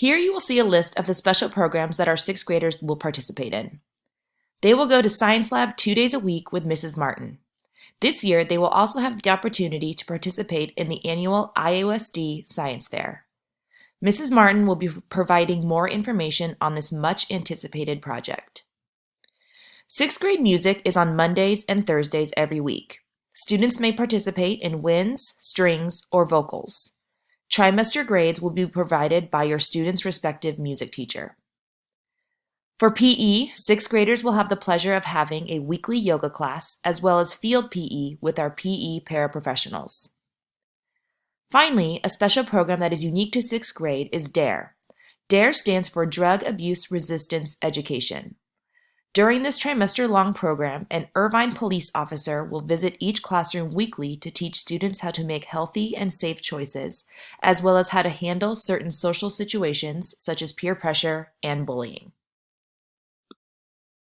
Here you will see a list of the special programs that our sixth graders will participate in. They will go to Science Lab 2 days a week with Mrs. Martin. This year, they will also have the opportunity to participate in the annual IOSD Science Fair. Mrs. Martin will be providing more information on this much anticipated project. Sixth grade music is on Mondays and Thursdays every week. Students may participate in winds, strings, or vocals. Trimester grades will be provided by your student's respective music teacher. For PE, sixth graders will have the pleasure of having a weekly yoga class as well as field PE with our PE paraprofessionals. Finally, a special program that is unique to sixth grade is DARE. DARE stands for Drug Abuse Resistance Education. During this trimester-long program, an Irvine police officer will visit each classroom weekly to teach students how to make healthy and safe choices, as well as how to handle certain social situations such as peer pressure and bullying.